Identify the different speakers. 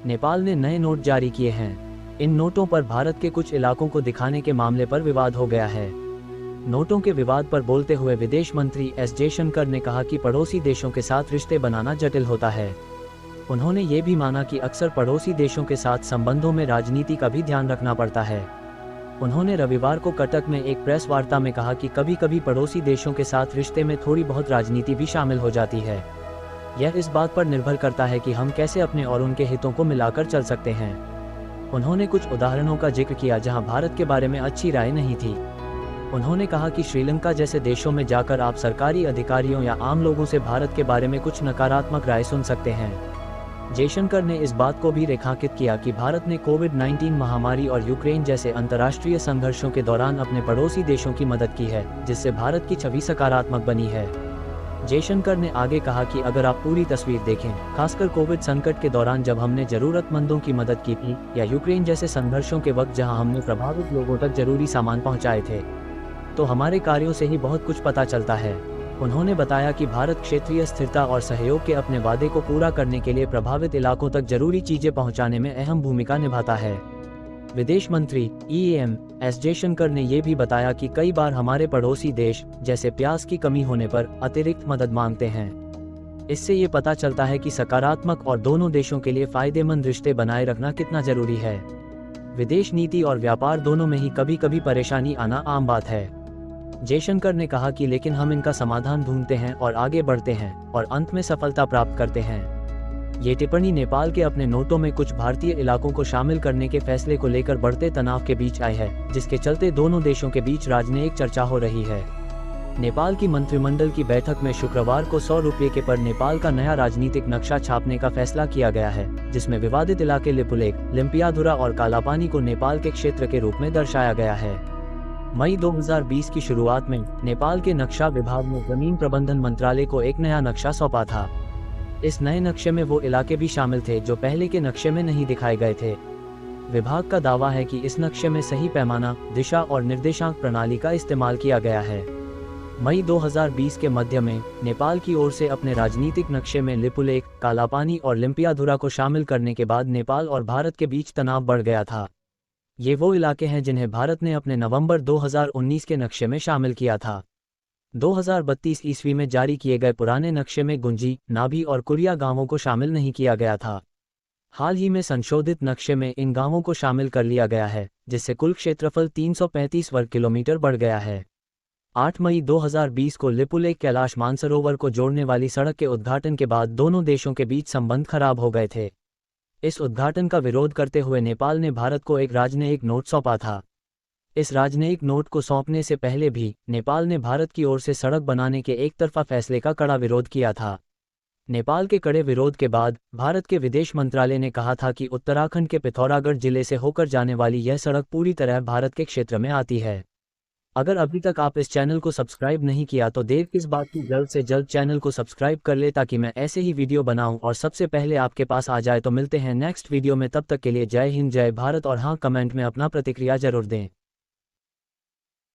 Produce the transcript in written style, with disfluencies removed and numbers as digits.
Speaker 1: नेपाल ने नए नोट जारी किए हैं। इन नोटों पर भारत के कुछ इलाकों को दिखाने के मामले पर विवाद हो गया है। नोटों के विवाद पर बोलते हुए विदेश मंत्री एस जयशंकर ने कहा कि पड़ोसी देशों के साथ रिश्ते बनाना जटिल होता है। उन्होंने ये भी माना कि अक्सर पड़ोसी देशों के साथ संबंधों में राजनीति का भी ध्यान रखना पड़ता है। उन्होंने रविवार को कटक में एक प्रेस वार्ता में कहा कि कभी कभी पड़ोसी देशों के साथ रिश्ते में थोड़ी बहुत राजनीति भी शामिल हो जाती है। यह इस बात पर निर्भर करता है कि हम कैसे अपने और उनके हितों को मिलाकर चल सकते हैं। उन्होंने कुछ उदाहरणों का जिक्र किया जहां भारत के बारे में अच्छी राय नहीं थी। उन्होंने कहा कि श्रीलंका जैसे देशों में जाकर आप सरकारी अधिकारियों या आम लोगों से भारत के बारे में कुछ नकारात्मक राय सुन सकते हैं। जयशंकर ने इस बात को भी रेखांकित किया कि भारत ने कोविड-19 महामारी और यूक्रेन जैसे अंतर्राष्ट्रीय संघर्षों के दौरान अपने पड़ोसी देशों की मदद की है, जिससे भारत की छवि सकारात्मक बनी है। जयशंकर ने आगे कहा कि अगर आप पूरी तस्वीर देखें, खासकर कोविड संकट के दौरान जब हमने जरूरतमंदों की मदद की थी, या यूक्रेन जैसे संघर्षों के वक्त जहां हमने प्रभावित लोगों तक जरूरी सामान पहुंचाए थे, तो हमारे कार्यों से ही बहुत कुछ पता चलता है। उन्होंने बताया कि भारत क्षेत्रीय स्थिरता और सहयोग के अपने वादे को पूरा करने के लिए प्रभावित इलाकों तक जरूरी चीजें पहुंचाने में अहम भूमिका निभाता है। विदेश मंत्री EAM एस जयशंकर ने यह भी बताया कि कई बार हमारे पड़ोसी देश, जैसे प्याज की कमी होने पर, अतिरिक्त मदद मांगते हैं। इससे ये पता चलता है कि सकारात्मक और दोनों देशों के लिए फायदेमंद रिश्ते बनाए रखना कितना जरूरी है। विदेश नीति और व्यापार दोनों में ही कभी कभी परेशानी आना आम बात है। जयशंकर ने कहा कि लेकिन हम इनका समाधान ढूंढते हैं और आगे बढ़ते हैं और अंत में सफलता प्राप्त करते हैं। ये टिप्पणी नेपाल के अपने नोटों में कुछ भारतीय इलाकों को शामिल करने के फैसले को लेकर बढ़ते तनाव के बीच आई है, जिसके चलते दोनों देशों के बीच राजनयिक चर्चा हो रही है। नेपाल की मंत्रिमंडल की बैठक में शुक्रवार को 100 रुपये के पर नेपाल का नया राजनीतिक नक्शा छापने का फैसला किया गया है, जिसमें विवादित इलाके लिपुलेख, लिम्पियाधुरा और कालापानी को नेपाल के क्षेत्र के रूप में दर्शाया गया है। मई 2020 की शुरुआत में नेपाल के नक्शा विभाग ने जमीन प्रबंधन मंत्रालय को एक नया नक्शा सौंपा था। इस नए नक्शे में वो इलाके भी शामिल थे जो पहले के नक्शे में नहीं दिखाए गए थे। विभाग का दावा है कि इस नक्शे में सही पैमाना, दिशा और निर्देशांक प्रणाली का इस्तेमाल किया गया है। मई 2020 के मध्य में नेपाल की ओर से अपने राजनीतिक नक्शे में लिपुलेख, कालापानी और लिम्पियाधुरा को शामिल करने के बाद नेपाल और भारत के बीच तनाव बढ़ गया था। ये वो इलाके हैं जिन्हें भारत ने अपने नवंबर 2019 के नक्शे में शामिल किया था। 2032 ईस्वी में जारी किए गए पुराने नक्शे में गुंजी, नाभी और कुरिया गांवों को शामिल नहीं किया गया था। हाल ही में संशोधित नक्शे में इन गांवों को शामिल कर लिया गया है, जिससे कुल क्षेत्रफल 335 वर्ग किलोमीटर बढ़ गया है। 8 मई 2020 को लिपुलेख कैलाश मानसरोवर को जोड़ने वाली सड़क के उद्घाटन के बाद दोनों देशों के बीच संबंध खराब हो गए थे। इस उद्घाटन का विरोध करते हुए नेपाल ने भारत को एक राजनयिक नोट सौंपा था। इस राजनयिक नोट को सौंपने से पहले भी नेपाल ने भारत की ओर से सड़क बनाने के एक तरफा फैसले का कड़ा विरोध किया था। नेपाल के कड़े विरोध के बाद भारत के विदेश मंत्रालय ने कहा था कि उत्तराखंड के पिथौरागढ़ जिले से होकर जाने वाली यह सड़क पूरी तरह भारत के क्षेत्र में आती है। अगर अभी तक आप इस चैनल को सब्सक्राइब नहीं किया तो देर किस बात की, जल्द से जल्द चैनल को सब्सक्राइब कर ले ताकि मैं ऐसे ही वीडियो बनाऊं और सबसे पहले आपके पास आ जाए। तो मिलते हैं नेक्स्ट वीडियो में, तब तक के लिए जय हिंद, जय भारत। और हाँ, कमेंट में अपना प्रतिक्रिया जरूर दें।